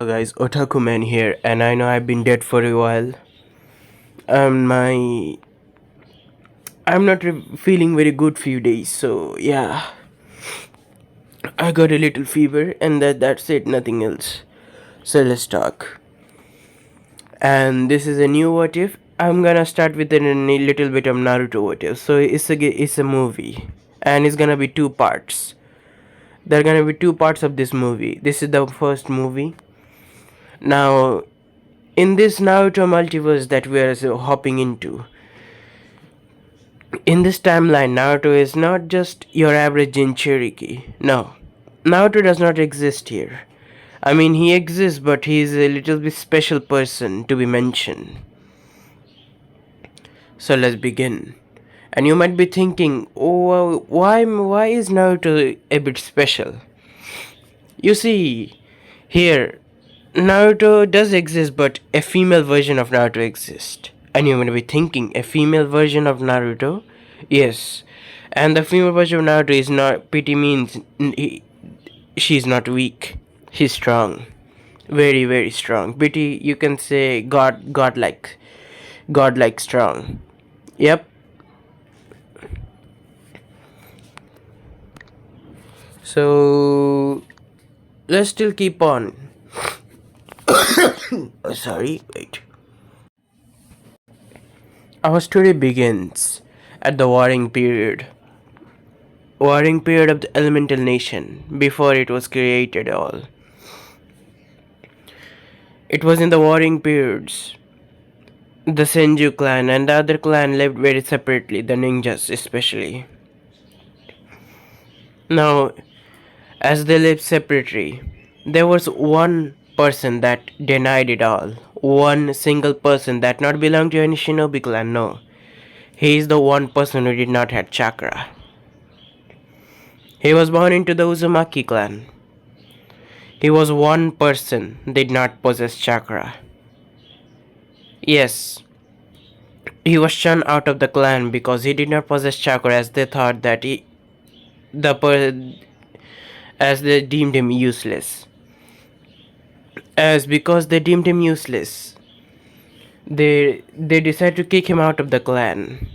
Guys, Otaku man here, and I know I've been dead for a while. My I'm not feeling very good few days, so yeah, I got a little fever, and that's it, nothing else. So let's talk. And this is a new what if. I'm gonna start with a little bit of Naruto what if. So it's a movie, and it's gonna be two parts. There are gonna be two parts of this movie. This is the first movie. Now, in this Naruto multiverse that we are hopping into, in this timeline, Naruto is not just your average Jin Cherokee. No, Naruto does not exist here. I mean, he exists, but he is a little bit special person to be mentioned. So let's begin. And you might be thinking, oh, why is Naruto a bit special? You see, here, Naruto does exist, but a female version of Naruto exists. And you might be thinking, a female version of Naruto? Yes. And the female version of Naruto is not, pity means she's not weak. She's strong. Very, very strong. Pity, you can say godlike strong. Yep. So, let's still keep on. Sorry, wait. Our story begins at the warring period of the elemental nation, before it was created all. It was in the warring periods. The Senju clan and the other clan lived very separately, the ninjas especially. Now, as they lived separately, there was one person that denied it all. One single person that not belonged to any shinobi clan, no. He is the one person who did not have chakra. He was born into the Uzumaki clan. He was one person did not possess chakra. Yes, he was shunned out of the clan because he did not possess chakra, as they thought that as they deemed him useless. As because they deemed him useless, they decided to kick him out of the clan.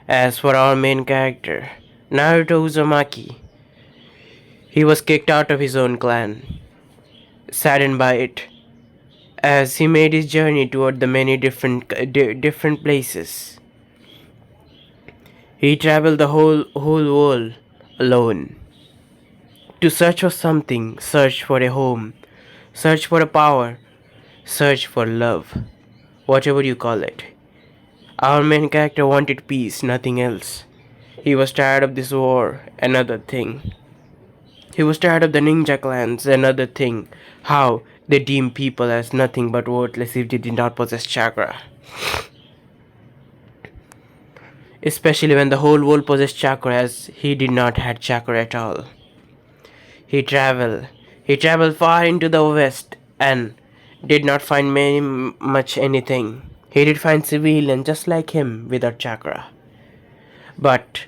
As for our main character, Naruto Uzumaki, he was kicked out of his own clan, saddened by it, as he made his journey toward the many different places. He traveled the whole world alone to search for something, search for a home, search for a power, search for love, whatever you call it. Our main character wanted peace, nothing else. He was tired of this war, another thing. He was tired of the ninja clans, another thing. How they deem people as nothing but worthless if they did not possess chakra. Especially when the whole world possessed chakra, as he did not have chakra at all. He traveled far into the west and did not find much anything. He did find civilian just like him without chakra. But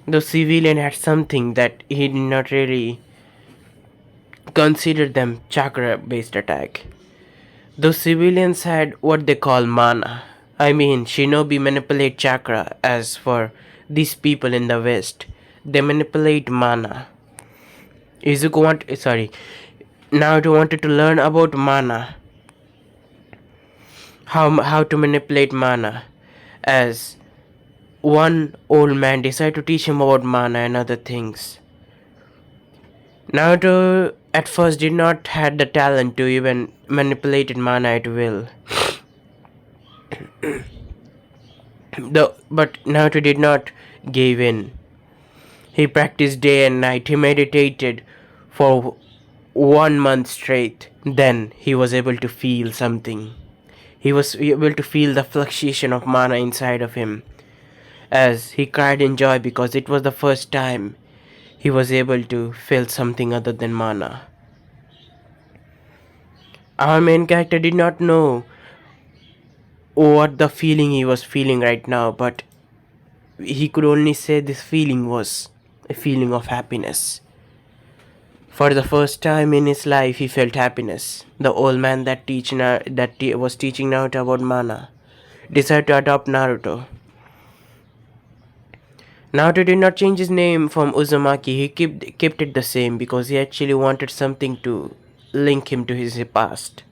the civilian had something that he did not really consider them chakra based attack. Those civilians had what they call mana. I mean, shinobi manipulate chakra. As for these people in the west, they manipulate mana. Naruto wanted to learn about mana. How to manipulate mana, as one old man decided to teach him about mana and other things. Naruto at first did not had the talent to even manipulate mana at will. But Naruto did not give in. He practiced day and night. He meditated for 1 month straight. Then he was able to feel something. He was able to feel the fluctuation of mana inside of him, as he cried in joy because it was the first time he was able to feel something other than mana. Our main character did not know what the feeling he was feeling right now, but he could only say this feeling was a feeling of happiness. For the first time in his life, he felt happiness. The old man was teaching Naruto about mana decided to adopt Naruto. Naruto did not change his name from Uzumaki. He kept it the same because he actually wanted something to link him to his past.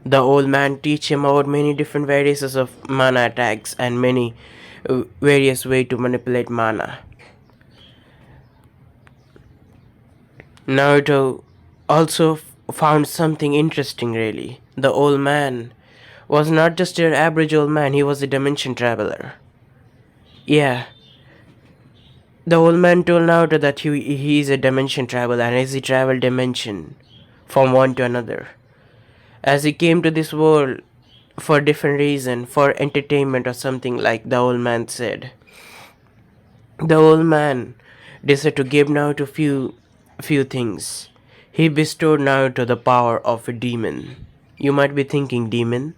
The old man teach him about many different variations of mana attacks and many various way to manipulate mana. Naruto also found something interesting really. The old man was not just your average old man, he was a dimension traveler. Yeah, the old man told Naruto that he is a dimension traveler and as he traveled dimension from one to another. As he came to this world for different reason, for entertainment or something like the old man said. The old man decided to give Naruto few things. He bestowed Naruto the power of a demon. You might be thinking demon.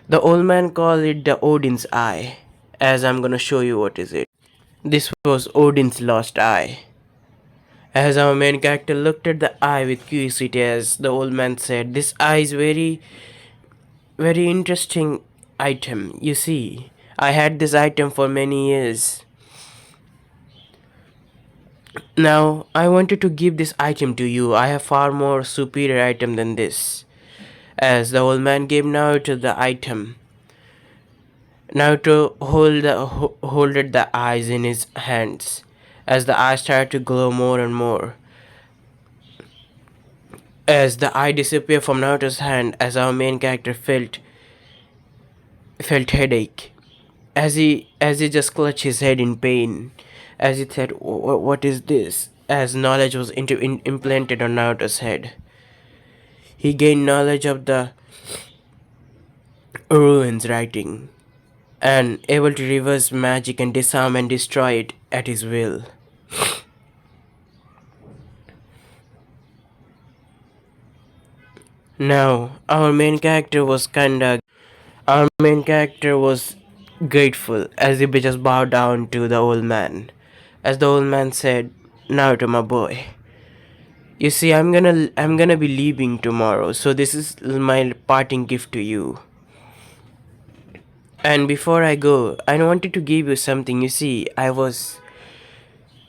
The old man called it the Odin's Eye, as I'm gonna show you what is it. This was Odin's lost eye. As our main character looked at the eye with curiosity, as the old man said, this eye is very interesting item. You see, I had this item for many years. Now, I wanted to give this item to you. I have far more superior item than this. As the old man gave Naruto the item, Naruto holded the eyes in his hands. As the eyes started to glow more and more. As the eye disappeared from Naruto's hand, as our main character felt headache. As he just clutched his head in pain. As he said, What is this?" As knowledge was implanted on Naruto's head. He gained knowledge of the ruins writing and able to reverse magic and disarm and destroy it at his will. Now, our main character was grateful as he just bowed down to the old man. As the old man said, Naruto, my boy, you see, I'm gonna be leaving tomorrow, so this is my parting gift to you. And before I go, I wanted to give you something. You see, I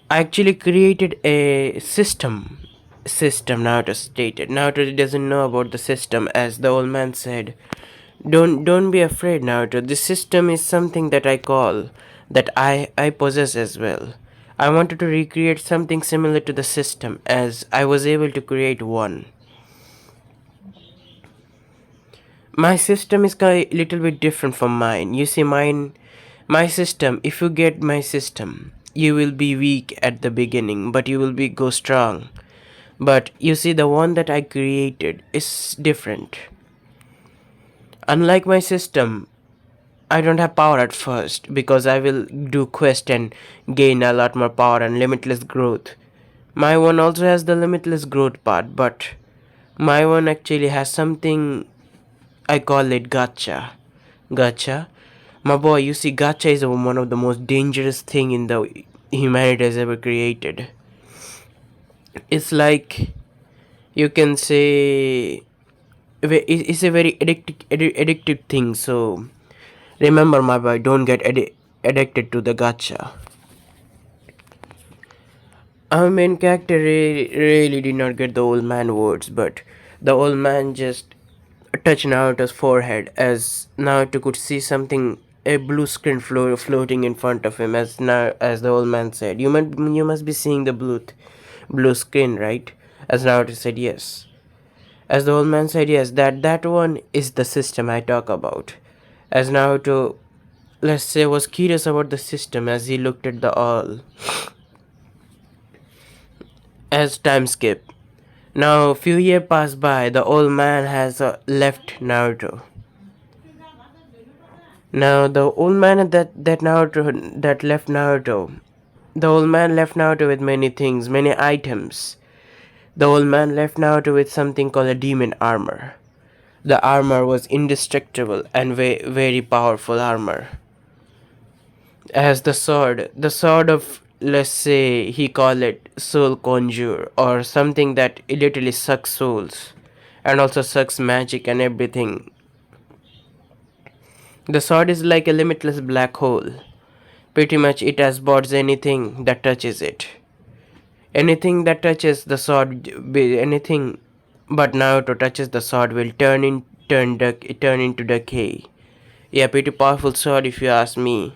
actually created a system. Naruto stated. Naruto doesn't know about the system, as the old man said. Don't be afraid, Naruto. This system is something that I call that I possess as well. I wanted to recreate something similar to the system, as I was able to create one. My system is a little bit different from mine. You see, my system. If you get my system, you will be weak at the beginning, but you will go strong. But you see, the one that I created is different. Unlike my system, I don't have power at first because I will do quest and gain a lot more power and limitless growth. My one also has the limitless growth part, but my one actually has something. I call it gacha. Gacha. My boy, you see, gacha is one of the most dangerous thing in the humanity has ever created. It's like you can say it's a very addictive thing. So remember, my boy, don't get addicted to the gacha. Our main character really did not get the old man words, but the old man just touched Naruto's forehead as Naruto could see something, a blue screen floating in front of him. As the old man said, you must be seeing the blue screen, right? As Naruto said, yes. As the old man said, yes, that one is the system I talk about. As Naruto, let's say, was curious about the system as he looked at the all. As time skipped. Now, few years pass by, the old man has left Naruto. Now, the old man that left Naruto, the old man left Naruto with many things, many items. The old man left Naruto with something called a demon armor. The armor was indestructible and very powerful armor. As the sword of let's say he call it soul conjure or something that literally sucks souls and also sucks magic and everything. The sword is like a limitless black hole. Pretty much it absorbs anything that touches it. Anything that touches the sword, anything but Naruto touches the sword will turn into decay. Yeah, pretty powerful sword if you ask me.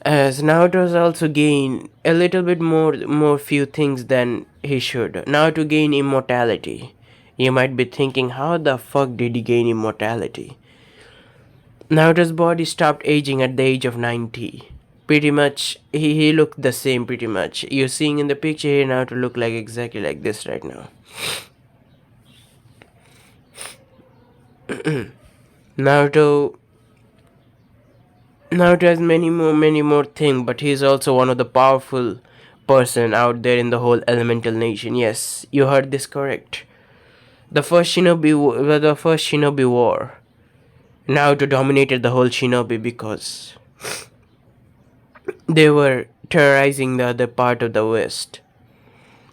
As Naruto also gain a little bit more few things than he should. Now to gain immortality. You might be thinking, how the fuck did he gain immortality? Naruto's body stopped aging at the age of 90. Pretty much, he looked the same pretty much. You're seeing in the picture here Naruto look like exactly like this right now. Naruto Naruto has many more things, but he's also one of the powerful person out there in the whole elemental nation. Yes, you heard this correct. The first shinobi war. Naruto dominated the whole shinobi because they were terrorizing the other part of the West.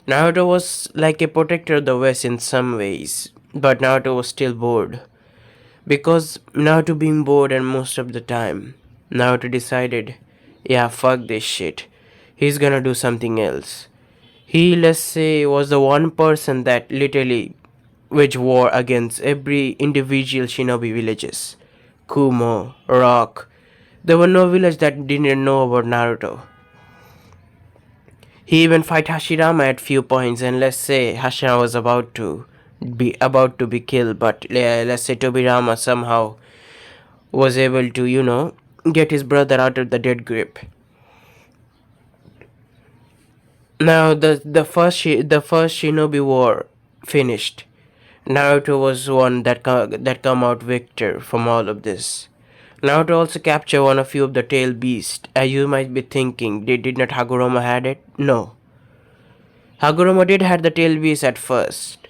Naruto was like a protector of the West in some ways, but Naruto was still bored. Because Naruto being bored and most of the time, Naruto decided, yeah, fuck this shit. He's gonna do something else. He, let's say, was the one person that literally waged war against every individual shinobi villages. Kumo, Rock. There were no village that didn't know about Naruto. He even fight Hashirama at few points, and let's say Hashirama was about to be killed, but let's say Tobirama somehow was able to, get his brother out of the dead grip. Now the first Shinobi War finished. Naruto was one that come out victor from all of this. Naruto also captured one of few of the tail beast. As you might be thinking, did not Hagoromo had it? No. Hagoromo did had the tail beast at first.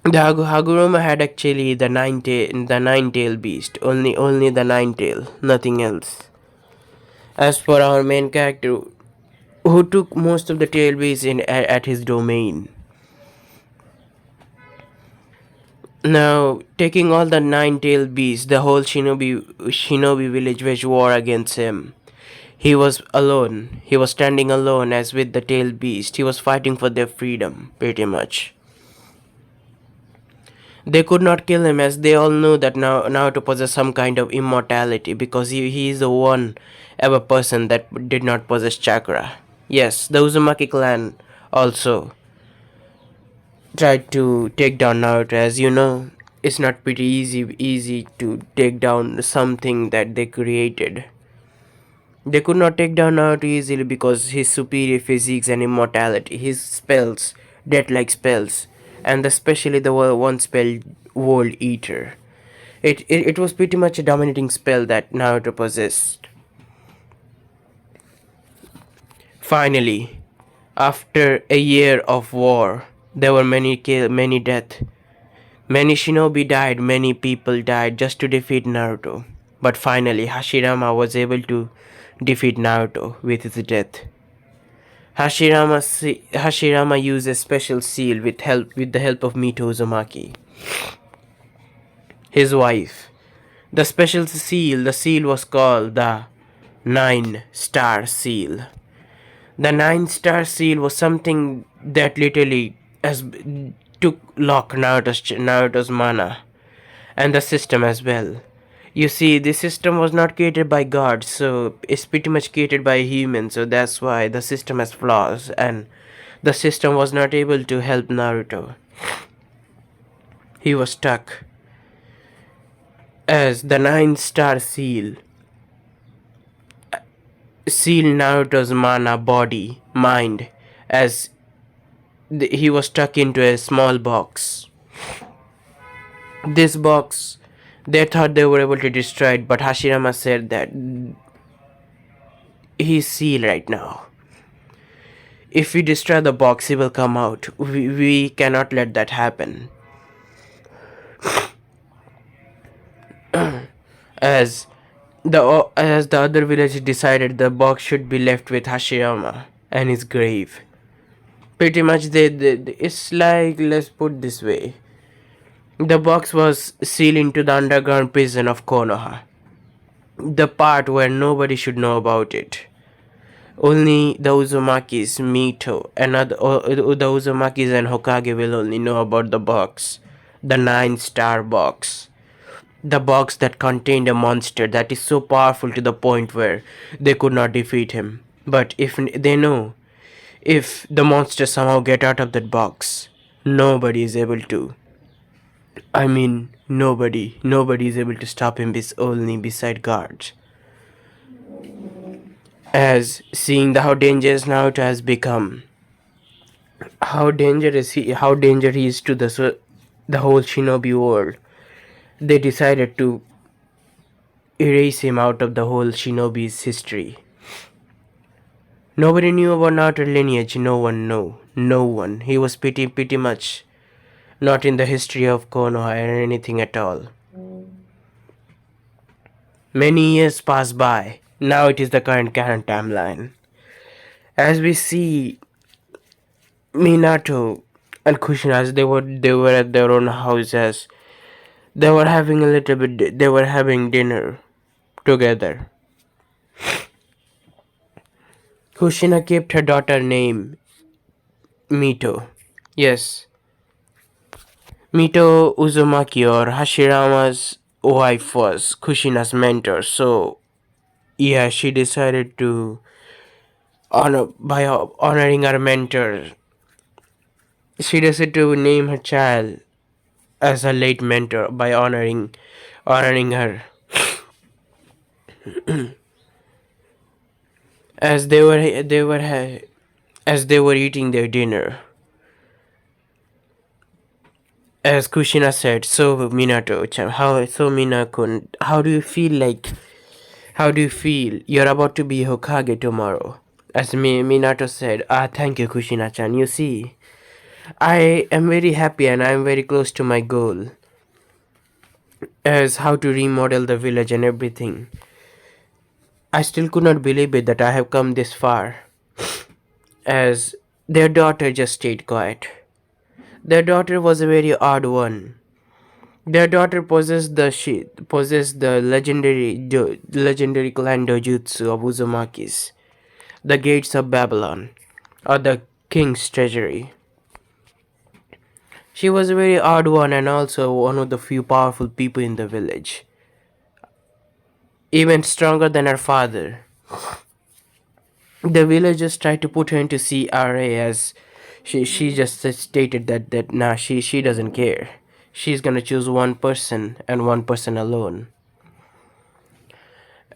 The Hagoromo had actually the nine tail beast. Only the nine tail, nothing else. As for our main character, who took most of the tail beasts at his domain. Now, taking all the nine tail beasts, the whole shinobi village waged war against him. He was alone. He was standing alone as with the tail beast. He was fighting for their freedom, pretty much. They could not kill him as they all knew that now to possess some kind of immortality because he is the one ever person that did not possess chakra. Yes, the Uzumaki clan also tried to take down Naruto. As you know, it's not pretty easy to take down something that they created. They could not take down Naruto easily because his superior physiques and immortality, his spells, death-like spells, and especially the one spell, World Eater. It was pretty much a dominating spell that Naruto possessed. Finally, after a year of war, there were many deaths. Many shinobi died, many people died just to defeat Naruto. But finally, Hashirama was able to defeat Naruto with his death. Hashirama used a special seal with the help of Mito Uzumaki, his wife. The seal was called the Nine-Star Seal. The Nine-Star Seal was something that literally took lock Naruto's mana and the system as well. You see, the system was not created by God, so it's pretty much created by humans, so that's why the system has flaws and the system was not able to help Naruto. He was stuck. As the Nine-Star Seal sealed Naruto's mana, body, mind, as he was stuck into a small box. This box, they thought they were able to destroy it, but Hashirama said that he's sealed right now. If we destroy the box, he will come out. We cannot let that happen. As As the other village decided the box should be left with Hashirama and his grave. Pretty much, it's like, let's put this way: the box was sealed into the underground prison of Konoha, the part where nobody should know about it. Only the Uzumakis, Mito, and the Uzumakis and Hokage will only know about the box, the 9-star box. The box that contained a monster that is so powerful to the point where they could not defeat him. But if they know, if the monster somehow get out of that box, nobody is able to. I mean, nobody is able to stop him only beside guards. As seeing how dangerous Naruto has become, how dangerous he is to the whole shinobi world, they decided to erase him out of the whole shinobi's history. Nobody knew about Naruto lineage. No one knew. No one. He was pretty much not in the history of Konoha or anything at all. Many years passed by. Now it is the current timeline. As we see Minato and Kushina, they were at their own houses. They were having a little bit. They were having dinner together. Kushina kept her daughter name Mito. Yes, Mito Uzumaki, or Hashirama's wife, was Kushina's mentor. So yeah, she decided to honoring her mentor. She decided to name her child as her late mentor by honoring her. As they were eating their dinner, as Kushina said, "So Minato, Minakun, how do you feel like? How do you feel? You're about to be Hokage tomorrow." As Minato said, thank you, Kushina-chan. You see, I am very happy and I am very close to my goal, as how to remodel the village and everything. I still could not believe it that I have come this far." As their daughter just stayed quiet. Their daughter was a very odd one. Their daughter possessed the legendary clan dojutsu of Uzumaki's, the gates of Babylon, or the king's treasury. She was a very odd one and also one of the few powerful people in the village, even stronger than her father. The villagers tried to put her into CRA, as she just stated that nah, she doesn't care. She's gonna choose one person and one person alone.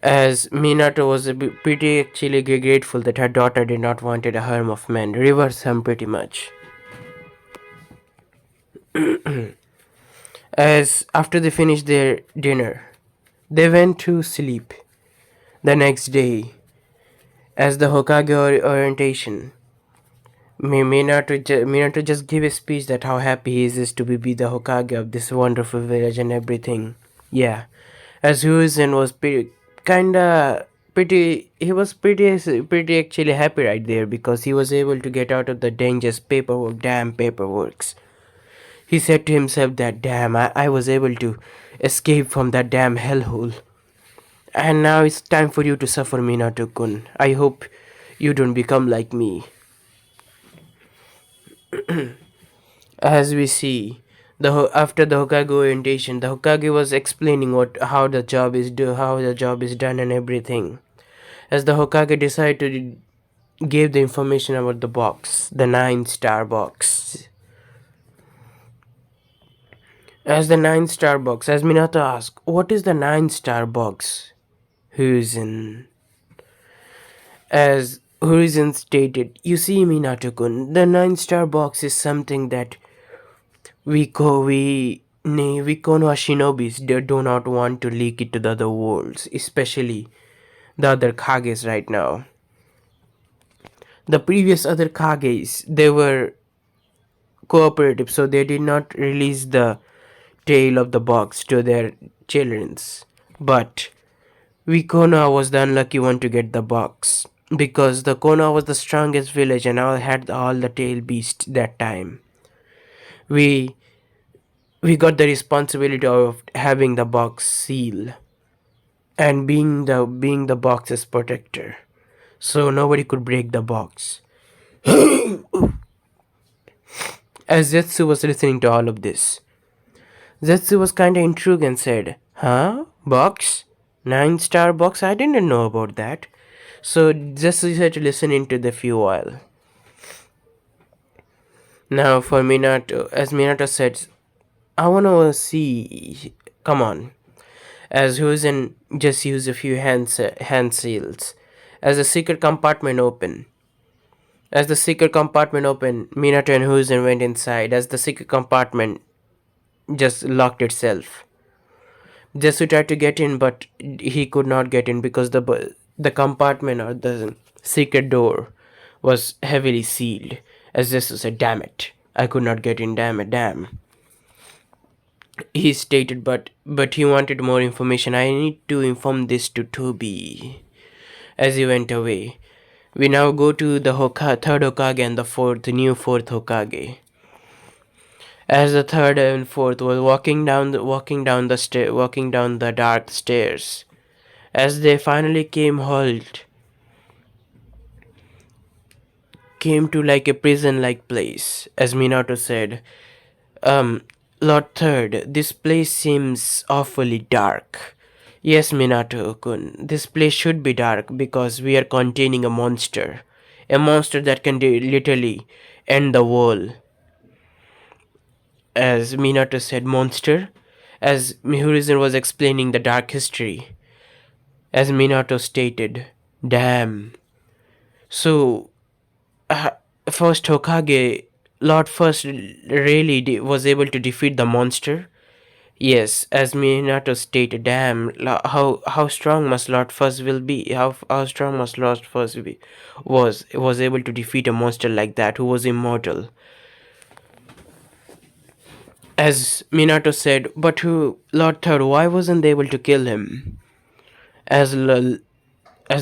As Minato was pretty actually grateful that her daughter did not wanted a harm of men, reverse him pretty much. As after they finished their dinner, they went to sleep. The next day, as the Hokage orientation, Minato just gave a speech that how happy he is to be the Hokage of this wonderful village and everything. Yeah, as Huizen was he was pretty actually happy right there, because he was able to get out of the dangerous damn paperworks. He said to himself that damn, I was able to escape from that damn hellhole. And now it's time for you to suffer, Minato-kun. I hope you don't become like me. As we see, after the Hokage orientation, the Hokage was explaining how the job is done and everything. As the Hokage decided to give the information about the box, the 9-star box. As the 9-star box, as Minato asked, "What is the 9-star box?" Huizen. As Horizon stated, "You see, Minato-kun, the 9-star box is something that we Konoha shinobis do not want to leak it to the other worlds, especially the other Kages right now. The previous other Kages, they were cooperative, so they did not release the tail of the box to their childrens. But We Konoha was the unlucky one to get the box because the Konoha was the strongest village and all had all the tail beasts that time. We we got the responsibility of having the box seal and being the box's protector, so nobody could break the box. As Zetsu was listening to all of this, Zetsu was kinda intrigued and said, "Huh? Box? 9-star box? I didn't know about that." So Zetsu had to listen into the few while. Now for Minato, as Minato said, I wanna see. Come on. As Huzen just used a few hand seals. As the secret compartment opened. As the secret compartment opened, Minato and Huzen went inside. As the secret compartment just locked itself. Jesu tried to get in, but he could not get in because the compartment or the secret door was heavily sealed. As Jesu said, "Damn it, I could not get in. Damn it, damn." He stated, but he wanted more information. "I need to inform this to Toby." As he went away, we now go to the third Hokage and the new fourth Hokage. As the third and fourth was walking down the dark stairs, as they finally came to like a prison-like place. As Minato said, um, "Lord Third, this place seems awfully dark." "Yes, Minato-kun, this place should be dark because we are containing a monster that can literally end the world." As Minato said, "Monster?" As Mihiruzen was explaining the dark history, as Minato stated, "Damn." So, uh, first Hokage, Lord First really was able to defeat the monster? Yes, as Minato stated, "Damn, how strong must Lord First will be? How strong must Lord First be? Was able to defeat a monster like that who was immortal?" As Minato said, "But who, Lord Third, why wasn't they able to kill him?" As as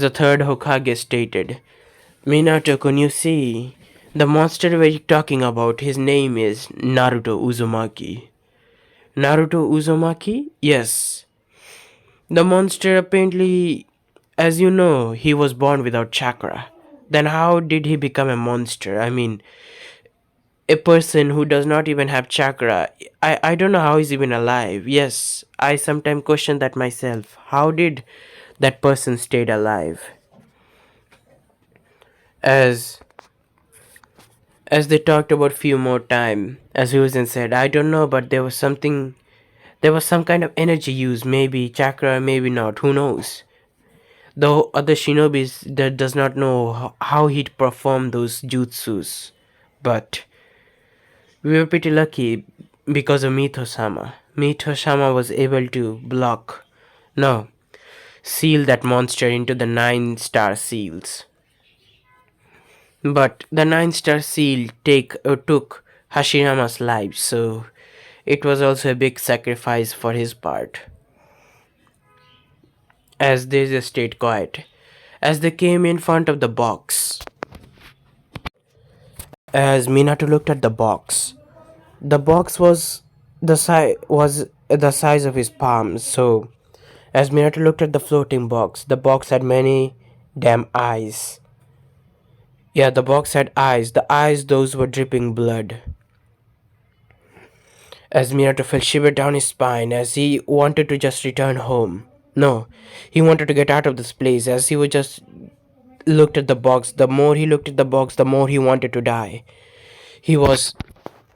the third Hokage stated, "Minato, can you see? The monster we're talking about, his name is Naruto Uzumaki." "Naruto Uzumaki?" "Yes. The monster apparently, as you know, he was born without chakra. Then how did he become a monster? I mean, a person who does not even have chakra. I don't know how he's even alive. Yes, I sometimes question that myself. How did that person stayed alive?" As as they talked about few more time, as Husen said, "I don't know, but there was some kind of energy used, maybe chakra, maybe not, who knows." The other shinobis that does not know how he'd perform those jutsus, but we were pretty lucky because of Mito-sama. Mito-sama was able to no, seal that monster into the 9-star seals. But the 9-star seal took Hashirama's life, so it was also a big sacrifice for his part. As they just stayed quiet, as they came in front of the box, as Minato looked at the box was the size of his palm. So, as Minato looked at the box had many damn eyes. Yeah, the box had eyes. The eyes, those were dripping blood. As Minato felt shiver down his spine as he wanted to just return home. No, he wanted to get out of this place as he would just looked at the box. The more he looked at the box, the more he wanted to die. He was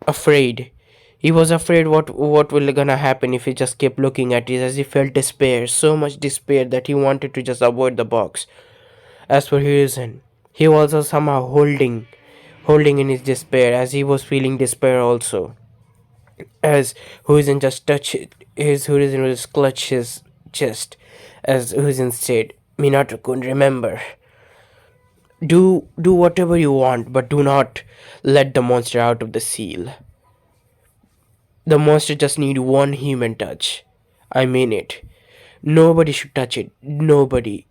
afraid. He was afraid what will gonna happen if he just kept looking at it, as he felt despair, so much despair that he wanted to just avoid the box. As for Hiruzen, he was also somehow holding in his despair, as he was feeling despair also. As Hiruzen just touched his Hiruzen was clutch his chest, as Hiruzen said, "Minato could remember. Do whatever you want, but do not let the monster out of the seal. The monster just need one human touch. I mean it. Nobody should touch it. Nobody.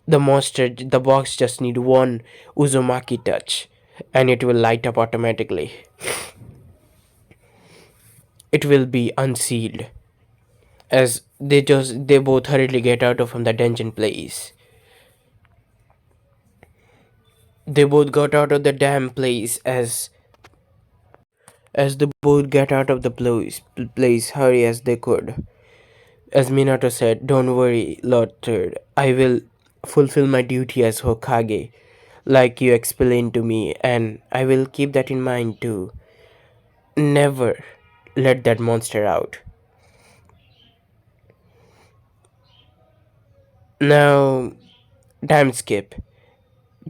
The box just need one Uzumaki touch, and it will light up automatically. It will be unsealed. As they both hurriedly get out of from the dungeon place. They both got out of the damn place as they both get out of the place hurry as they could. As Minato said, "Don't worry, Lord Third. I will fulfill my duty as Hokage, like you explained to me, and I will keep that in mind too. Never let that monster out." Now, time skip.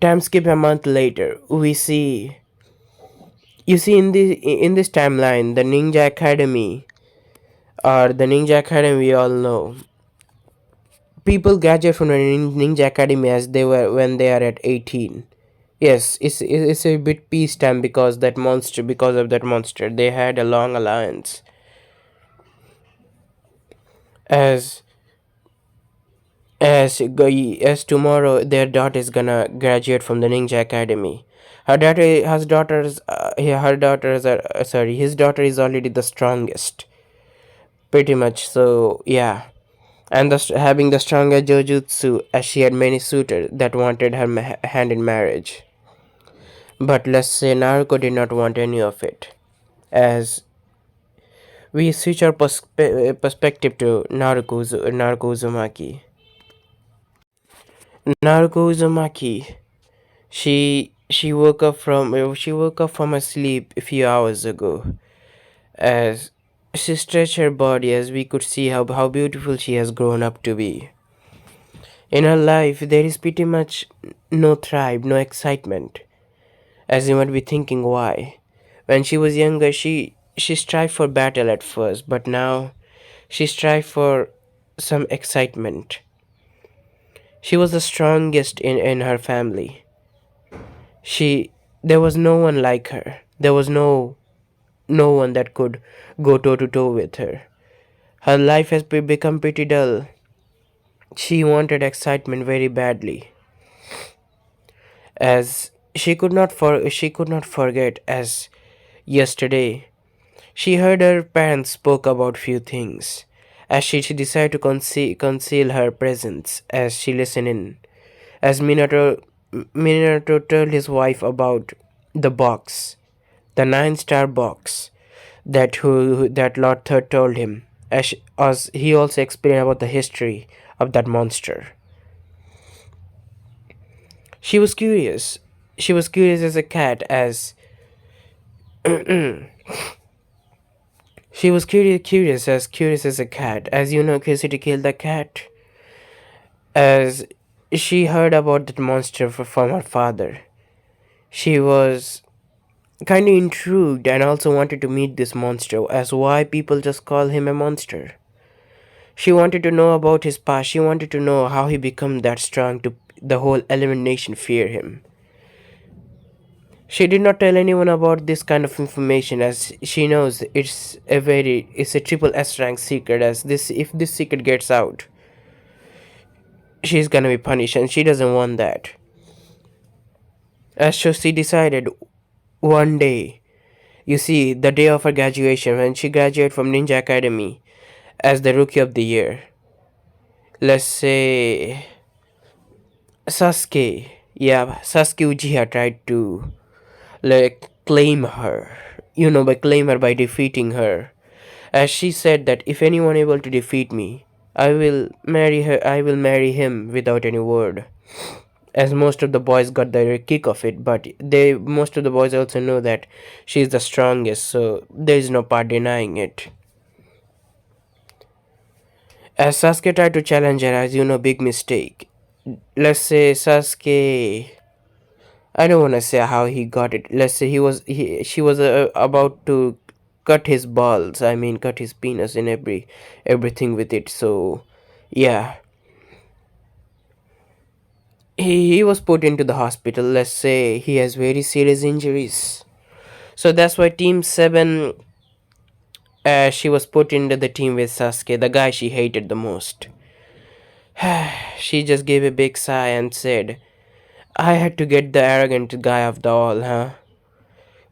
Time skip a month later. We see. You see, in this timeline, the Ninja Academy, or the Ninja Academy, we all know. People graduate from the Ninja Academy as they were when they are at 18. Yes, it's a bit peacetime because of that monster. They had a long alliance. As as tomorrow their daughter is gonna graduate from the Ninja Academy. Her daughters are sorry. His daughter is already the strongest, pretty much. So yeah, and having the stronger Jojutsu, as she had many suitors that wanted her hand in marriage. But let's say Naruto did not want any of it. As we switch our perspective to Naruto Uzumaki. Naruto Uzumaki, she woke up from her sleep a few hours ago. As she stretched her body, as we could see how beautiful she has grown up to be. In her life, there is pretty much no thrive, no excitement. As you might be thinking, why? When she was younger, she strived for battle at first, but now she strives for some excitement. She was the strongest in her family. She There was no one like her. There was no one that could go toe to toe with her. Her life has become pretty dull. She wanted excitement very badly, as she could not forget as yesterday she heard her parents spoke about few things. As she decided to conceal her presence as she listened in. As Minato told his wife about the box, the 9-star box that Lord Third told him, as he also explained about the history of that monster. She was curious. She was curious as a cat, as she was curious as a cat, as you know, curiosity killed the cat. As she heard about that monster from her father, she was kind of intrigued and also wanted to meet this monster, as why people just call him a monster. She wanted to know about his past. She wanted to know how he became that strong to the whole element nation fear him. She did not tell anyone about this kind of information, as she knows it's a triple S rank secret, as this if this secret gets out, she's gonna be punished, and she doesn't want that. As so she decided one day, you see, the day of her graduation, when she graduated from Ninja Academy as the rookie of the year. Let's say Sasuke Uchiha tried to claim her. By claim her by defeating her. As she said that if anyone able to defeat me, I will marry her. I will marry him without any word. As most of the boys got the kick of it, but most of the boys also know that she's the strongest, so there is no part denying it. As Sasuke tried to challenge her, as you know, big mistake. Let's say Sasuke. I don't want to say how he got it. Let's say she was about to cut his balls. I mean, cut his penis and everything with it. So, yeah, he was put into the hospital. Let's say he has very serious injuries. So that's why Team 7, she was put into the team with Sasuke, the guy she hated the most. She just gave a big sigh and said, I had to get the arrogant guy off the wall, huh?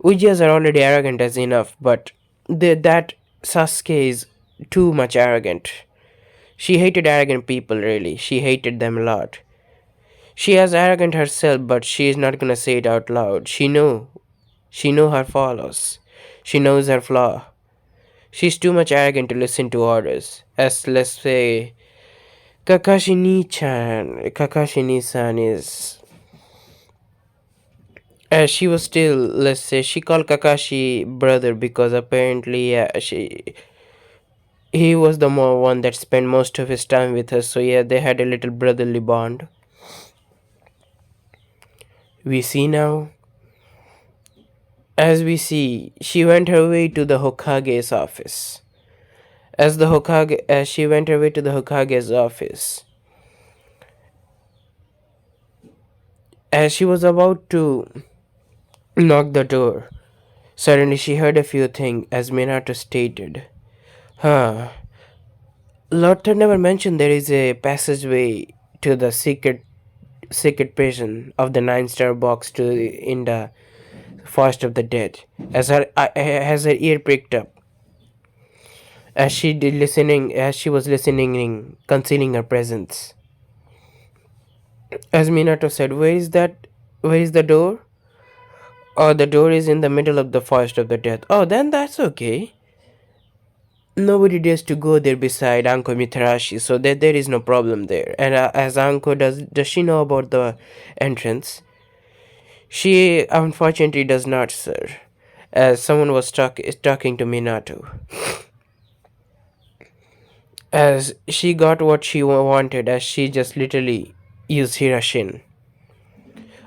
Ujias are already arrogant as enough, but that Sasuke is too much arrogant. She hated arrogant people, really. She hated them a lot. She is arrogant herself, but she is not gonna say it out loud. She know her flaws. She knows her flaw. She's too much arrogant to listen to orders. As let's say, Kakashi Ni-san is. As she was still, let's say, she called Kakashi brother because apparently, yeah, he was the more one that spent most of his time with her. So yeah, they had a little brotherly bond. We see now. As we see, she went her way to the Hokage's office. As she went her way to the Hokage's office, as she was about to knock the door, suddenly she heard a few things, as Minato stated. Huh. Lord Thor never mentioned there is a passageway to the secret prison of the nine-star box to in the forest of the dead. As her ear pricked up, as she was listening, concealing her presence. As Minato said, "Where is that? Where is the door?" Oh, the door is in the middle of the forest of the dead. Oh, then that's okay. Nobody dares to go there beside Anko Mitarashi, so there is no problem there. And as Anko does she know about the entrance? She unfortunately does not, sir. As someone was talking to Minato. As she got what she wanted, as she just literally used Hirashin,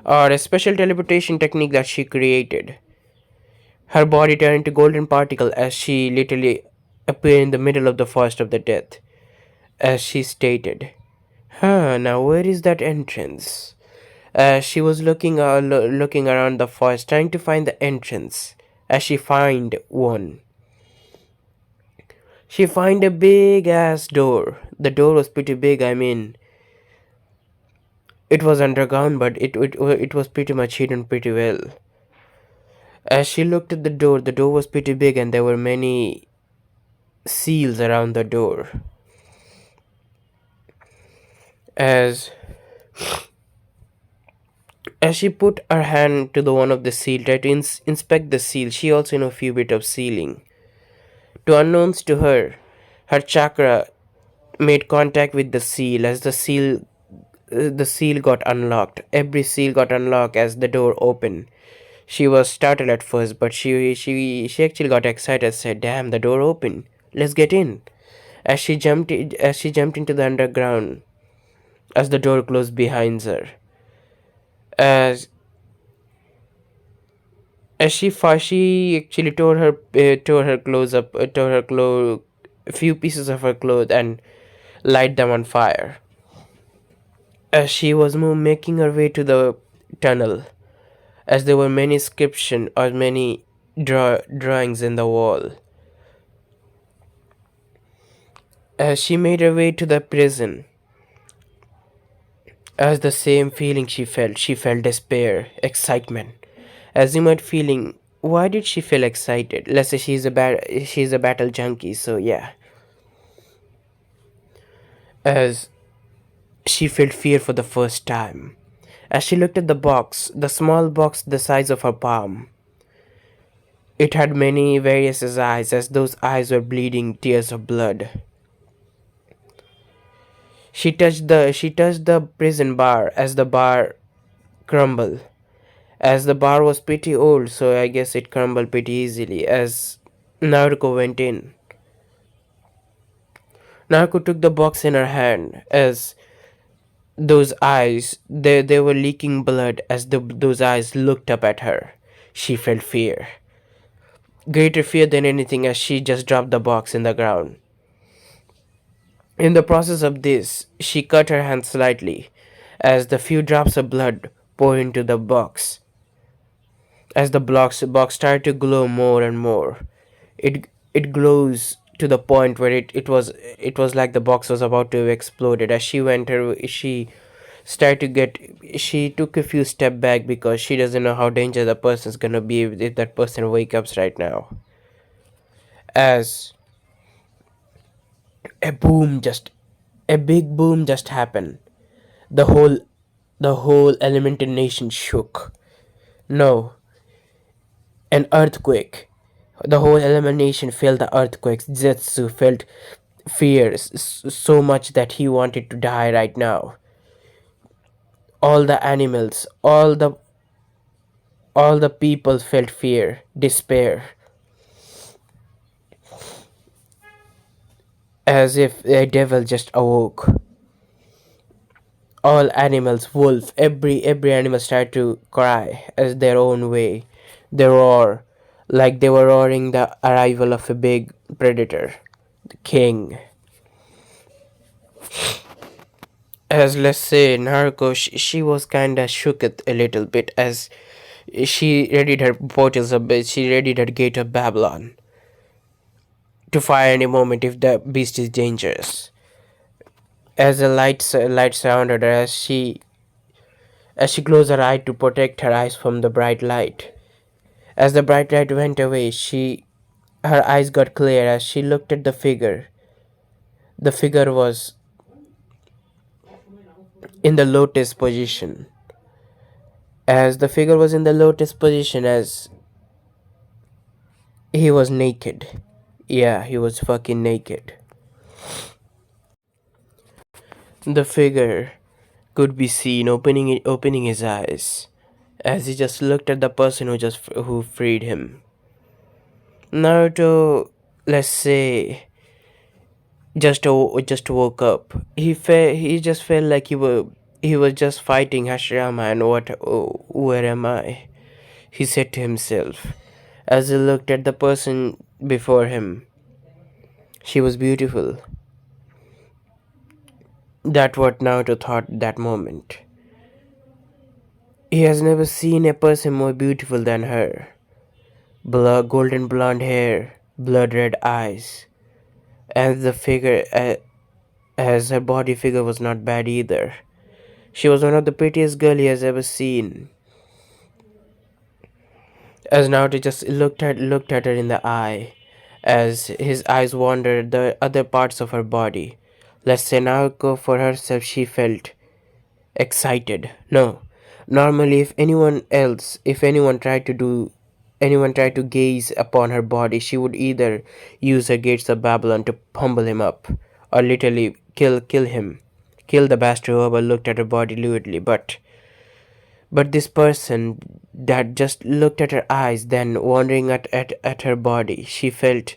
or a special teleportation technique that she created. Her body turned into golden particle as she literally appeared in the middle of the forest of the death, as she stated. Huh, now where is that entrance? As she was looking around the forest, trying to find the entrance. As she find one. She find a big ass door. The door was pretty big, I mean, it was underground, but it was pretty much hidden pretty well. As she looked at the door was pretty big and there were many seals around the door. As as she put her hand to the one of the seal, tried to inspect the seal, she also knew a few bit of sealing. To unknowns to her, her chakra made contact with the seal as the seal got unlocked. Every seal got unlocked as the door opened. She was startled at first, but she actually got excited and said, "Damn, the door opened. Let's get in." As she jumped into the underground, as the door closed behind her. As she actually tore her clothes up, tore her clothes, a few pieces of her clothes and light them on fire. As she was making her way to the tunnel, as there were many inscriptions or many drawings in the wall. As she made her way to the prison, as the same feeling she felt despair, excitement. As you might feeling, why did she feel excited? Let's say she's a battle junkie, so yeah. As she felt fear for the first time. As she looked at the box, the small box the size of her palm, it had many various eyes, as those eyes were bleeding tears of blood. She touched the prison bar as the bar crumbled. As the bar was pretty old, so I guess it crumbled pretty easily. As Naruto went in, Naruto took the box in her hand. As those eyes, they were leaking blood. As those eyes looked up at her, she felt fear, greater fear than anything. As she just dropped the box in the ground. In the process of this, she cut her hand slightly, as the few drops of blood poured into the box. As the box started to glow more and more, it glows to the point where it was like the box was about to explode. As she went her started to get she took a few step back because she doesn't know how dangerous the person's gonna be if that person wake up right now. As a boom just a big boom just happened. The whole the whole elemental nation shook. No, an earthquake. The whole elimination felt the earthquakes. Zetsu felt fear so much that he wanted to die right now. All the animals, all the people felt fear, despair, as if a devil just awoke. All animals, wolf, every animal started to cry as their own way. They roar like they were roaring the arrival of a big predator, the king. As let's say Naruto, she was kinda shook it a little bit as she readied her portals a bit. She readied her gate of Babylon to fire any moment if the beast is dangerous. As the light surrounded her, as she closed her eye to protect her eyes from the bright light. As the bright light went away, her eyes got clear as she looked at the figure. The figure was in the lotus position. As the figure was in the lotus position, as he was naked. Yeah, he was fucking naked. The figure could be seen opening his eyes as he just looked at the person who freed him. Naruto, let's say, just woke up. He just felt like he was just fighting Hashirama, and where am I? He said to himself as he looked at the person before him. She was beautiful. That what Naruto thought that moment. He has never seen a person more beautiful than her. Golden blonde hair, blood red eyes, and the figure, as her body figure was not bad either. She was one of the prettiest girl he has ever seen. As Naruto just looked at her in the eye, as his eyes wandered the other parts of her body. Let's say Naruto for herself she felt excited. No. Normally if anyone tried to gaze upon her body, she would either use her gates of Babylon to humble him up, or literally kill him. Kill the bastard whoever looked at her body lewdly, but this person that just looked at her eyes, then wandering at her body, she felt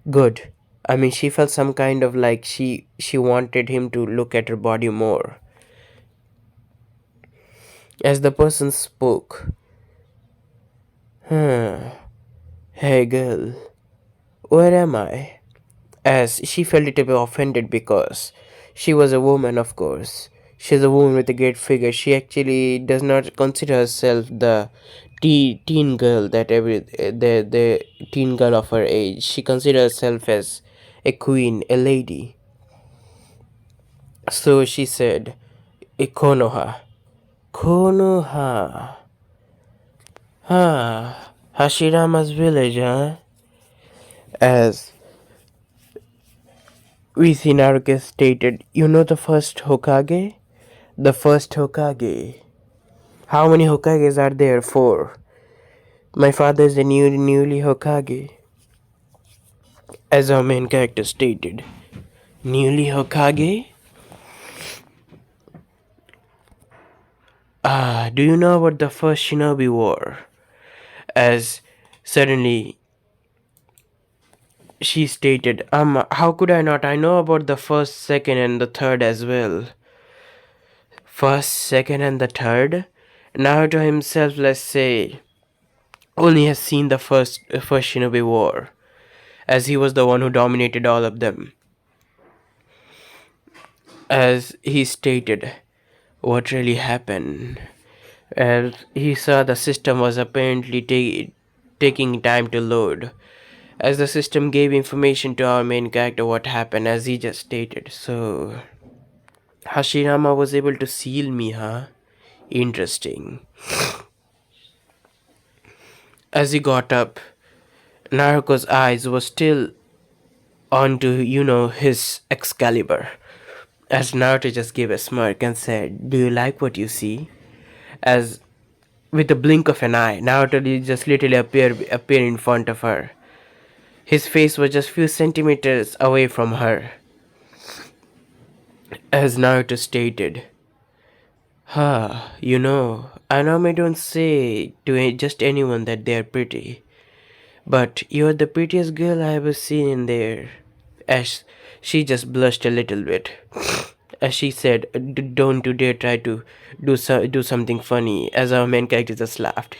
good. I mean, she felt some kind of like she wanted him to look at her body more. As the person spoke, huh, hey girl, where am I? As she felt a little bit offended because she was a woman, of course. She's a woman with a great figure. She actually does not consider herself the teen girl that the teen girl of her age. She considers herself as a queen, a lady. So she said, Konoha. Konoha. Ah, Hashirama's village, huh? As VC Naruto stated, you know the first Hokage? The first Hokage. How many Hokages are there? Four. My father is the newly Hokage. As our main character stated. Newly Hokage? Ah, do you know about the first Shinobi War? As suddenly she stated, how could I not? I know about the first, second, and the third as well. First, second, and the third? Naruto himself, let's say, only has seen the first Shinobi War, as he was the one who dominated all of them. As he stated, what really happened? As he saw the system was apparently taking time to load, as the system gave information to our main character what happened as he just stated. So Hashirama was able to seal me, huh? Interesting. As he got up, Naruko's eyes were still onto, his Excalibur. As Naruto just gave a smirk and said, "Do you like what you see?" As with a blink of an eye, Naruto did just literally appear in front of her. His face was just few centimeters away from her. As Naruto stated, I normally don't say to just anyone that they're pretty, but you're the prettiest girl I ever seen in there. As she just blushed a little bit. As she said, Don't you dare try to do something funny," as our main character just laughed.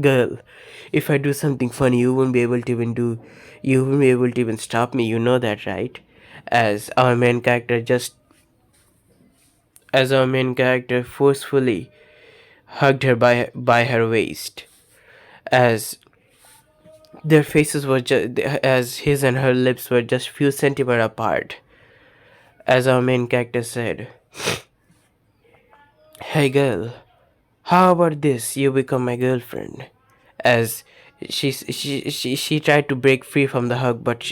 "Girl, if I do something funny, you won't be able to even stop me, you know that, right?" As our main character just, as our main character forcefully hugged her by her waist, as their faces were just, as his and her lips were just few centimeters apart. As our main character said, "Hey girl, how about this? You become my girlfriend." As she tried to break free from the hug, but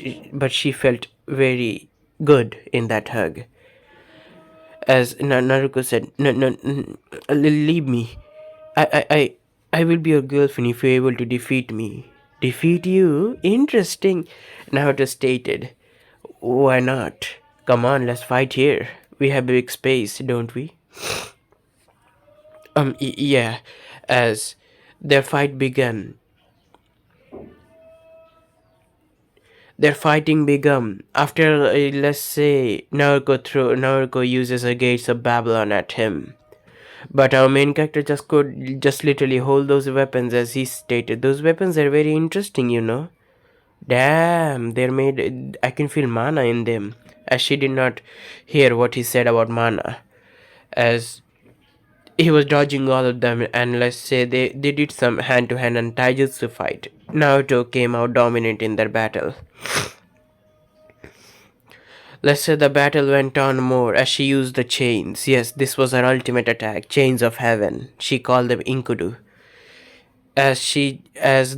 she felt very good in that hug. As Naruko said, "No, no, leave me. I will be your girlfriend if you're able to defeat me." "Defeat you? Interesting." Naruto stated, "Why not? Come on, let's fight here. We have big space, don't we?" Yeah. As their fight began, their fighting began. After, let's say, Naruto uses a gates of Babylon at him. But our main character just could just literally hold those weapons as he stated. Those weapons are very interesting, you know. Damn, they're made. I can feel mana in them. As she did not hear what he said about mana. As he was dodging all of them, and let's say they did some hand to hand and taijutsu fight. Naruto came out dominant in their battle. Let's say the battle went on more as she used the chains. Yes, this was her ultimate attack, chains of heaven. She called them Inkudu. As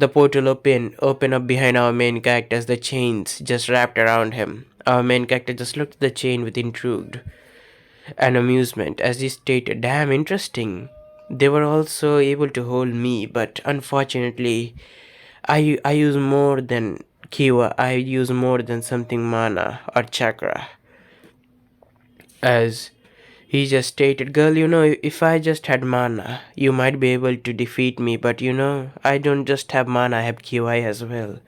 the portal open up behind our main character, as the chains just wrapped around him. Our main character just looked at the chain with intrigue and amusement as he stated, "Damn interesting. They were also able to hold me, but unfortunately I use more than Kiwa, I use more than something mana or chakra." As he just stated, "Girl, if I just had mana, you might be able to defeat me, but I don't just have mana, I have QI as well."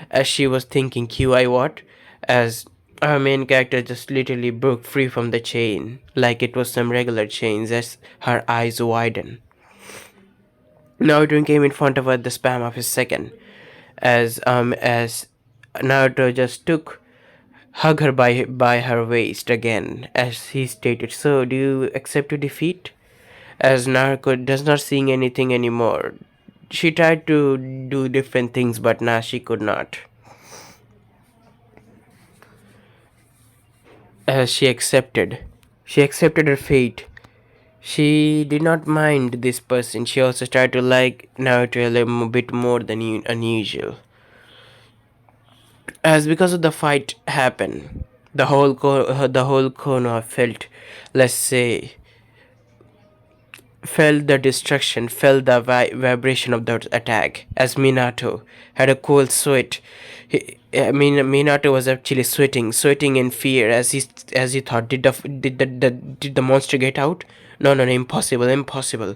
As she was thinking, QI what? As our main character just literally broke free from the chain, like it was some regular chains, as her eyes widened. Naruto came in front of her at the spam of his second, as Naruto just hug her by her waist again, as he stated, "So, do you accept your defeat?" As Naruto does not seeing anything anymore. She tried to do different things, but now she could not. As she accepted her fate. She did not mind this person. She also started to like Naruto a little bit more than unusual. As because of the fight happened, the whole Konoha felt, let's say, felt the destruction, felt the vibration of the attack. As Minato had a cold sweat, Minato was actually sweating in fear as he thought, did the monster get out? No, no, no, impossible, impossible.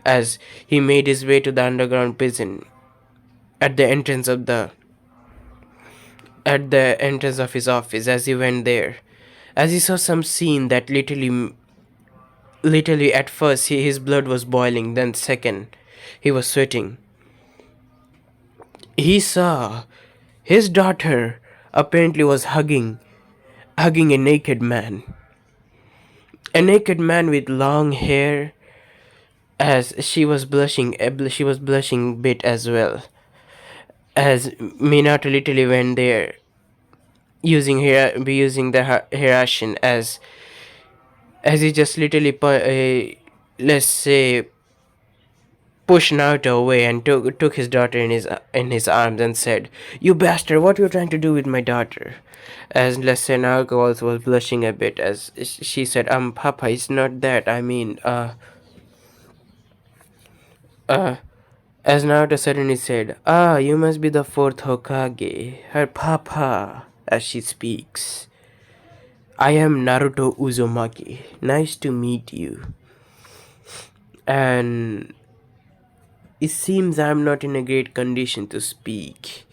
As he made his way to the underground prison at the entrance of the at the entrance of his office, as he went there, as he saw some scene that literally at first his blood was boiling, then second he was sweating. He saw his daughter apparently was hugging a naked man with long hair. As she was blushing a bit as well. as Minato literally went there using the Hirashin as he just literally let's say pushed Naruto away and took his daughter in his arms and said, "You bastard! What are you trying to do with my daughter?" As let's say Naruto also was blushing a bit as she said, Papa, it's not that. I mean, uh." As Naruto suddenly said, "Ah, you must be the fourth Hokage, her papa," as she speaks. "I am Naruto Uzumaki. Nice to meet you." And it seems I am not in a great condition to speak,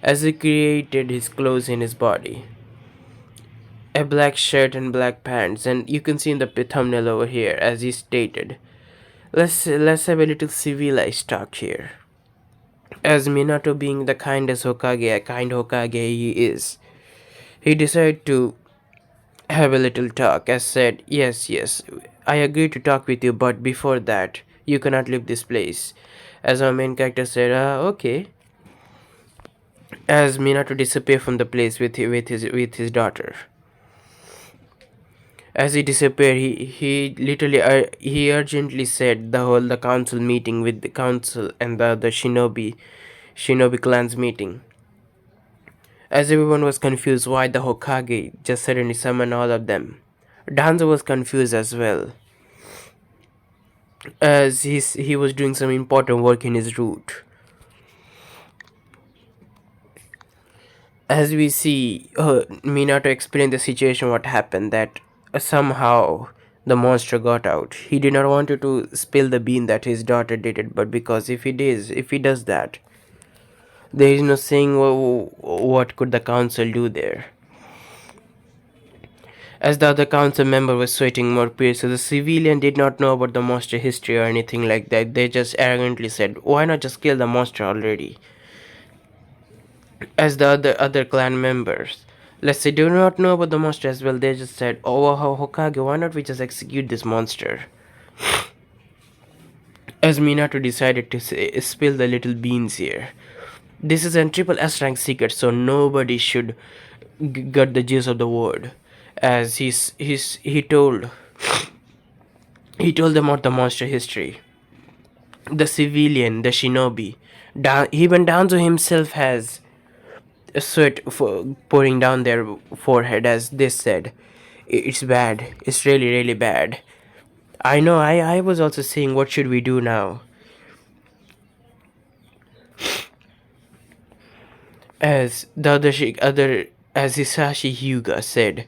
as he created his clothes in his body. A black shirt and black pants, and you can see in the thumbnail over here, as he stated. Let's have a little civilized talk here. As Minato being the kindest Hokage, a kind Hokage he is, he decided to have a little talk, as said, "Yes, yes, I agree to talk with you, but before that, you cannot leave this place." As our main character said, okay. As Minato disappeared from the place with his daughter. As he disappeared, he literally he urgently said the council meeting with the council and the shinobi clans meeting. As everyone was confused why the Hokage just suddenly summoned all of them. Danzo was confused as well, as he was doing some important work in his route. As we see, Minato explained the situation, what happened, that somehow the monster got out. He did not want to spill the bean that his daughter did it, but because if he does that, there is no saying what could the council do there. As the other council member was sweating more peers, so the civilian did not know about the monster history or anything like that. They just arrogantly said, "Why not just kill the monster already?" As the other clan members, let's say, do not know about the monster as well, they just said, "Oh, Hokage, why not we just execute this monster?" As Minato decided to spill the little beans here. This is a triple S rank secret, so nobody should get the gist of the word. As he told them about the monster history. The civilian, the shinobi, even Danzo himself has sweat pouring down their forehead as they said, "It's bad. It's really, really bad." I know, I was also saying, what should we do now? As the as Hisashi Hyuga said,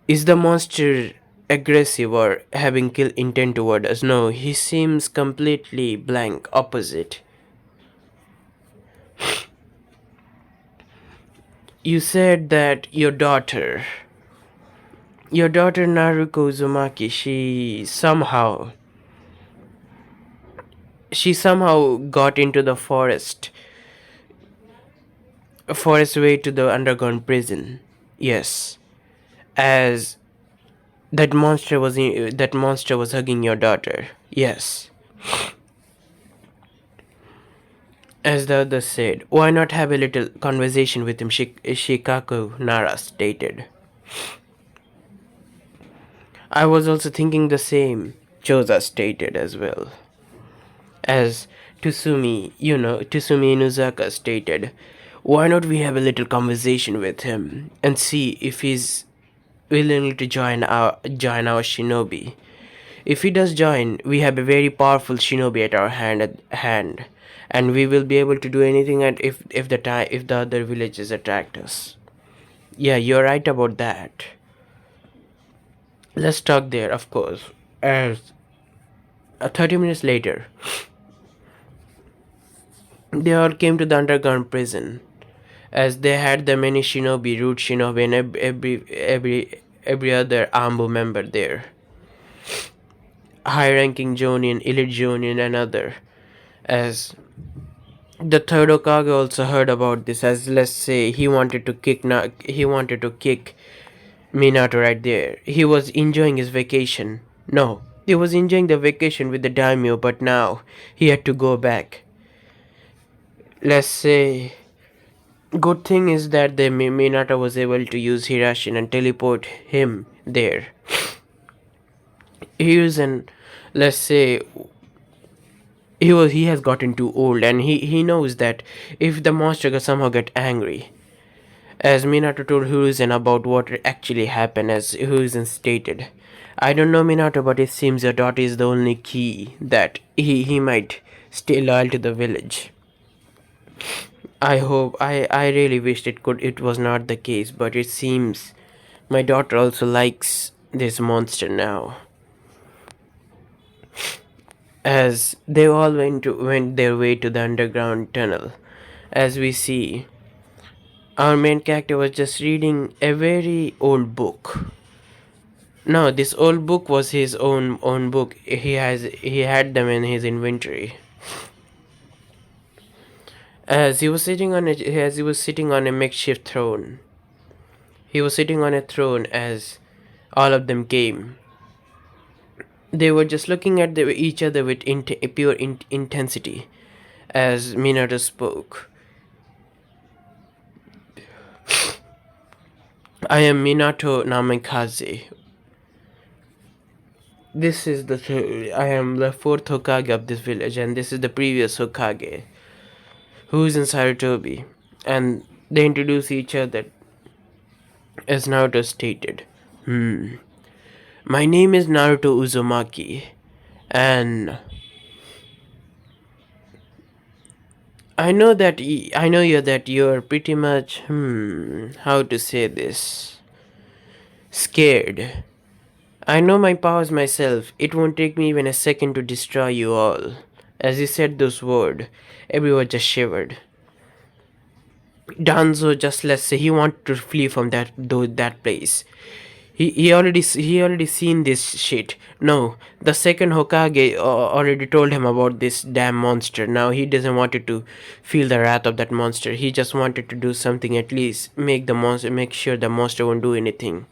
"Is the monster aggressive or having kill intent toward us?" No, he seems completely blank, opposite. You said that your daughter Naruko Uzumaki, she somehow got into the forest way to the underground prison. Yes, as that monster was hugging your daughter. Yes, as the other said, "Why not have a little conversation with him?" Shikaku Nara stated. "I was also thinking the same," Choza stated as well. As Tsumi Inuzaka stated, "Why not we have a little conversation with him and see if he's willing to join our shinobi. If he does join, we have a very powerful shinobi at our hand, and we will be able to do anything. And if the other villages attract us, yeah, you're right about that. Let's talk there, of course." As 30 minutes later, they all came to the underground prison, as they had the many shinobi, root shinobi, and every other Ambu member there, high-ranking Jonin, elite Jonin, and other. As the third Okage also heard about this, as let's say he wanted to kick Minato right there. He was enjoying his vacation. No, he was enjoying the vacation with the daimyo, but now he had to go back. Let's say Good thing is that the Minato was able to use Hirashin and teleport him there. He is an, let's say, he has gotten too old, and he knows that if the monster somehow get angry, as Minato told Hiruzen about what actually happened, as Hiruzen stated, I don't know Minato, but it seems your daughter is the only key that he might stay loyal to the village. I really wished it was not the case, but it seems my daughter also likes this monster now. As they all went their way to the underground tunnel, as we see, our main character was just reading a very old book. No, this old book was his own book. He had them in his inventory. As he was sitting on a makeshift throne. He was sitting on a throne as all of them came. They were just looking at each other with pure intensity. As Minato spoke, I am Minato Namikaze. I am the fourth Hokage of this village, and this is the previous Hokage, who is in Sarutobi. And they introduce each other, as Naruto stated. My name is Naruto Uzumaki, and I know you're pretty much how to say this, scared. I know my powers myself. It won't take me even a second to destroy you all. As he said those words, everyone just shivered. Danzo, just let's say, he wanted to flee from that place. He already seen this shit. No, the second Hokage already told him about this damn monster. Now he doesn't want to feel the wrath of that monster. He just wanted to do something, at least make sure the monster won't do anything.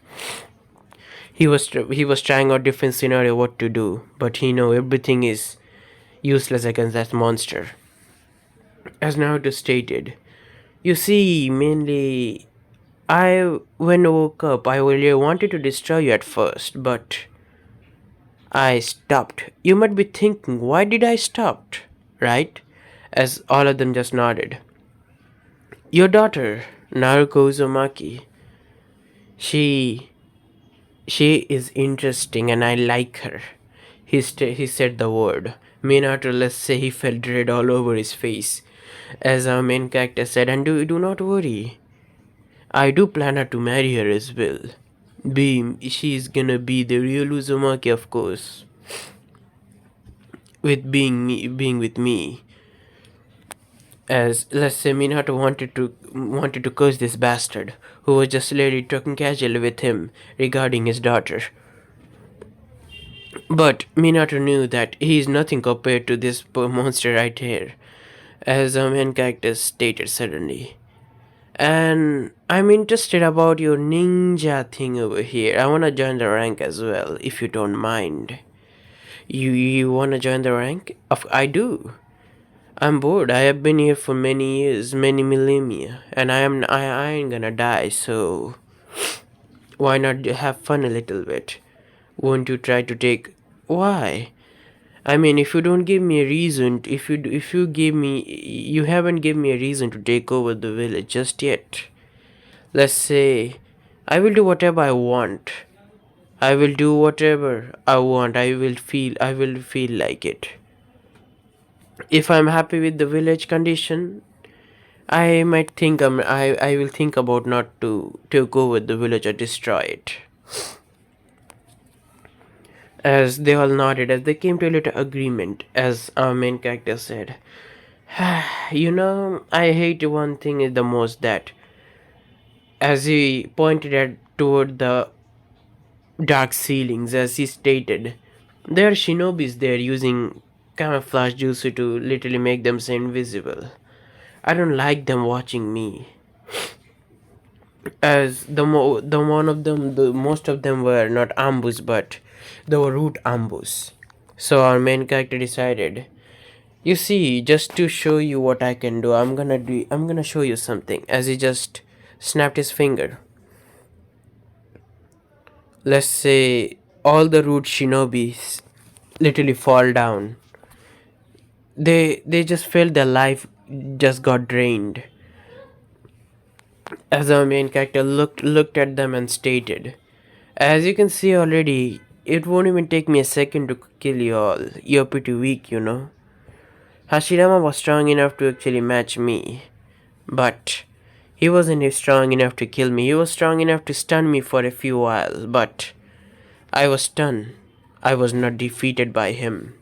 He was trying out different scenario what to do, but he know everything is useless against that monster. As Naruto stated, you see, mainly when I woke up, I really wanted to destroy you at first, but I stopped. You might be thinking, why did I stop? Right? As all of them just nodded. Your daughter, Naruko Uzumaki, she she is interesting and I like her. He said the word. Minato, let's say, he felt dread all over his face. As our main character said, and do not worry. I do plan her to marry her as well. She's gonna be the real Uzumaki, of course. Being with me. As let's say Minato wanted to curse this bastard, who was just literally talking casually with him regarding his daughter. But Minato knew that he is nothing compared to this monster right here, as the main character stated suddenly. And I'm interested about your ninja thing over here. I wanna join the rank as well, if you don't mind. You wanna join the rank? I do. I'm bored. I have been here for many years, many millennia, and I ain't gonna die. So why not have fun a little bit? Won't you try to take? Why? I mean, if you don't give me a reason, if you give me, you haven't given me a reason to take over the village just yet. Let's say, I will do whatever I want. I will do whatever I want. I will feel like it. If I'm happy with the village condition, I might think I will think about not to take over the village or destroy it. As they all nodded, as they came to a little agreement, as our main character said, I hate one thing is the most that, as he pointed at toward the dark ceilings, as he stated, there are shinobis there using camouflage jutsu to literally make themselves invisible. I don't like them watching me. As the one of them, the most of them were not ambush, but they were root ambush. So our main character decided, You see, just to show you what I can do, I'm gonna show you something. As he just snapped his finger. Let's say all the root shinobis literally fall down. They just felt their life just got drained. As our main character looked at them and stated, "As you can see already, it won't even take me a second to kill you all. You're pretty weak, you know. Hashirama was strong enough to actually match me, but he wasn't strong enough to kill me. He was strong enough to stun me for a few whiles, but I was stunned. I was not defeated by him.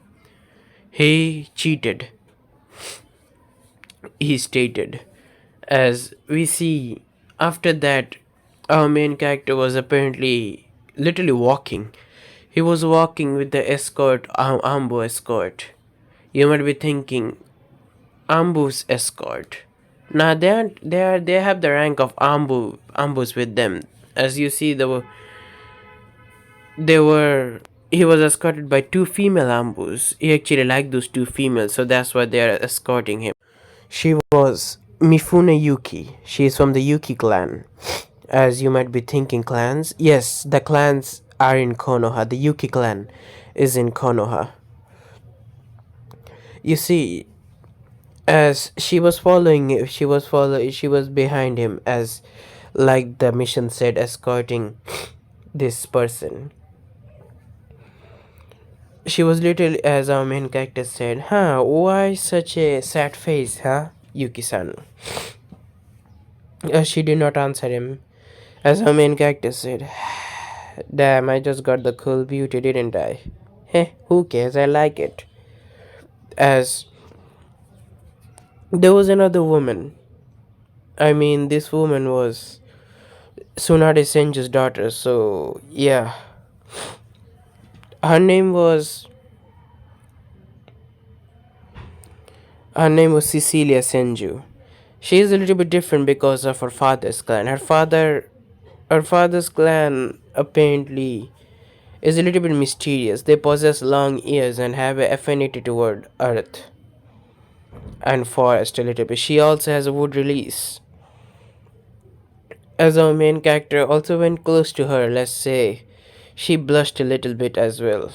He cheated," he stated. As we see, after that, our main character was apparently literally walking. He was walking with the escort, Ambu escort. You might be thinking, Ambu's escort. Now they have the rank of Ambus with them. As you see, they were he was escorted by two female Ambus. He actually liked those two females, so that's why they are escorting him. She was Mifune Yuki. She is from the Yuki clan. As you might be thinking, clans. Yes, the clans are in Konoha. The Yuki clan is in Konoha. You see, as she was behind him, as like the mission said, escorting this person. She was literally, as our main character said, "Huh, why such a sad face, huh, Yuki-san?" She did not answer him. As our main character said, "Damn, I just got the cool beauty, didn't I? Heh, who cares? I like it." As there was another woman. I mean, this woman was Tsunade Senju's daughter, so yeah. Her name was her name was Cecilia Senju. She is a little bit different because of her father's clan. Her father's clan apparently is a little bit mysterious. They possess long ears and have an affinity toward earth and forest a little bit. She also has a wood release. As our main character also went close to her, let's say, she blushed a little bit as well.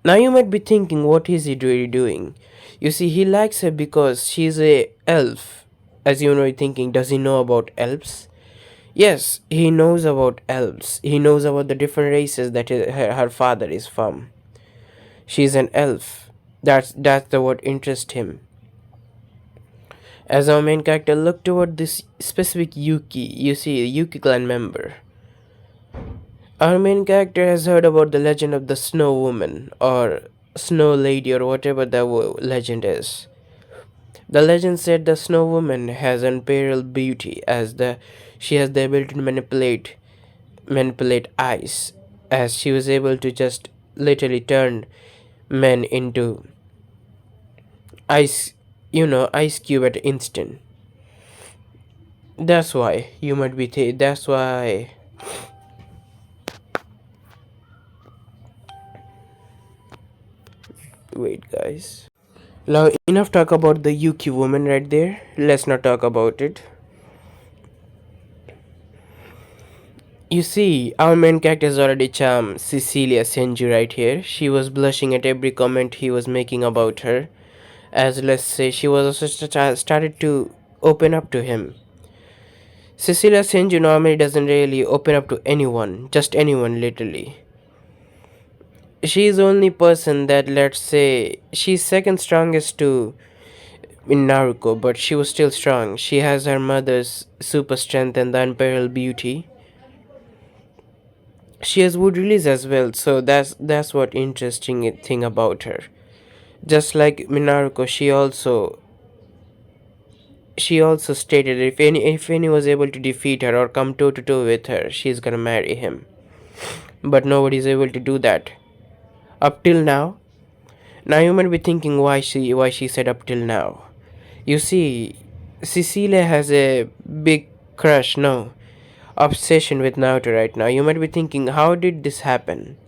Now you might be thinking, what is he really doing? You see, he likes her because she's a elf. As you know, you're thinking, does he know about elves? Yes, he knows about elves. He knows about the different races that her father is from. She's an elf. That's the what interests him. As our main character looked toward this specific Yuki, you see a Yuki clan member. Our main character has heard about the legend of the Snow Woman or Snow Lady or whatever the legend is. The legend said the Snow Woman has unparalleled beauty as the she has the ability to manipulate ice, as she was able to just literally turn men into ice, ice cube at instant. That's why you might be that's why. Wait, guys. Now enough talk about the Yuki woman right there. Let's not talk about it. You see, our main character is already charmed Cecilia Senju right here. She was blushing at every comment he was making about her. As let's say, she was also started to open up to him. Cecilia Senju normally doesn't really open up to anyone, just anyone literally. She is the only person that, let's say, she's second strongest to in Naruto, but she was still strong. She has her mother's super strength and the unparalleled beauty. She has wood release as well, so that's what interesting thing about her. Just like Minaruko, she also stated if any was able to defeat her or come toe to toe with her, she's gonna marry him. But nobody's able to do that up till now. Now you might be thinking why she said up till now. You see, Cecilia has a big crush, no, obsession with Naruto right now. You might be thinking, how did this happen?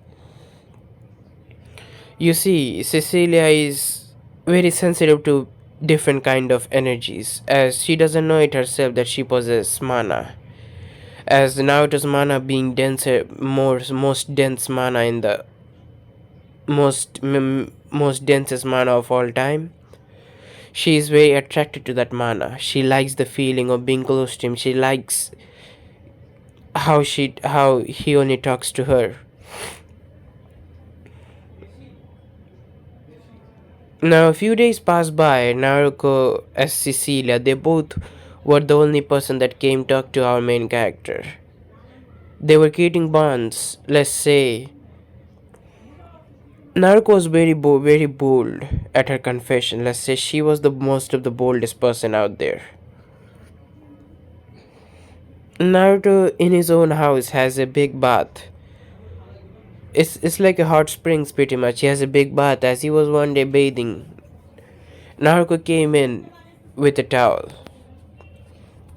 You see, Cecilia is very sensitive to different kind of energies, as she doesn't know it herself that she possesses mana. As Naruto's mana being denser, most dense mana in the most densest mana of all time, she is very attracted to that mana. She likes the feeling of being close to him. She likes how he only talks to her. Now a few days passed by. Naruto as Cecilia, they both were the only person that came talk to our main character. They were creating bonds. Let's say Naruto was very bold at her confession. Let's say she was the most of the boldest person out there. Naruto in his own house has a big bath. It's like a hot springs pretty much. He has a big bath. As he was one day bathing, Naruto came in with a towel.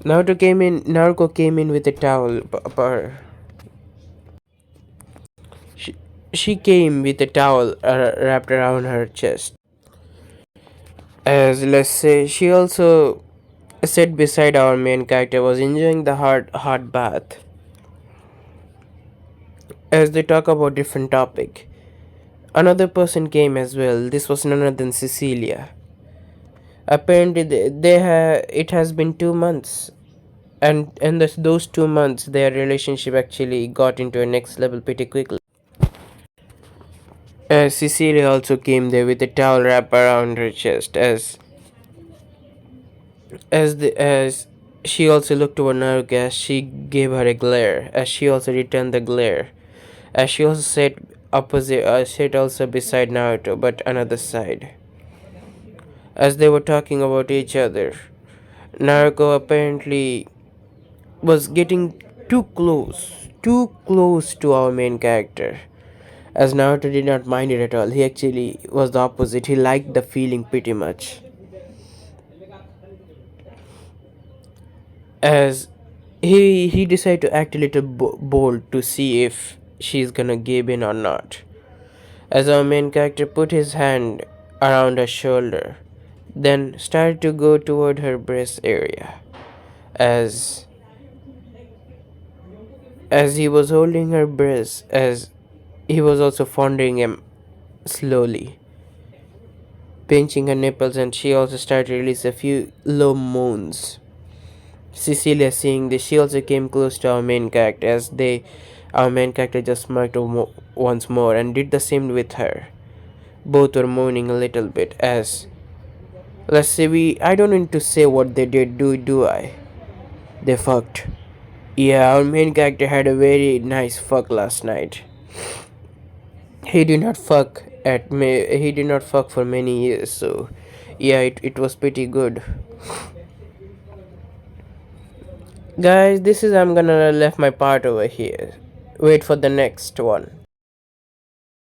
Naruto came in with a towel. She, she came with a towel wrapped around her chest. As let's say, she also sat beside our main character, was enjoying the hot bath. As they talk about different topic, another person came as well. This was none other than Cecilia. Apparently, it has been 2 months, and those 2 months, their relationship actually got into a next level pretty quickly. Cecilia also came there with a towel wrapped around her chest, as she also looked toward Naruto as she gave her a glare, as she also returned the glare, as she also sat also beside Naruto, but another side. As they were talking about each other, Naruto apparently was getting too close to our main character. As Naruto did not mind it at all. He actually was the opposite. He liked the feeling pretty much. As he decided to act a little bold to see if she's gonna give in or not. As our main character put his hand around her shoulder, then started to go toward her breast area. As as he was holding her breast, as he was also fondling him slowly, pinching her nipples, and she also started to release a few low moans. Cecilia, seeing this, she also came close to our main character just smirked once more and did the same with her. Both were moaning a little bit as, let's say I don't need to say what they did, do I? They fucked. Yeah, our main character had a very nice fuck last night. He did not fuck he did not fuck for many years, so yeah, it was pretty good. Guys, this is I'm gonna left my part over here. Wait for the next one.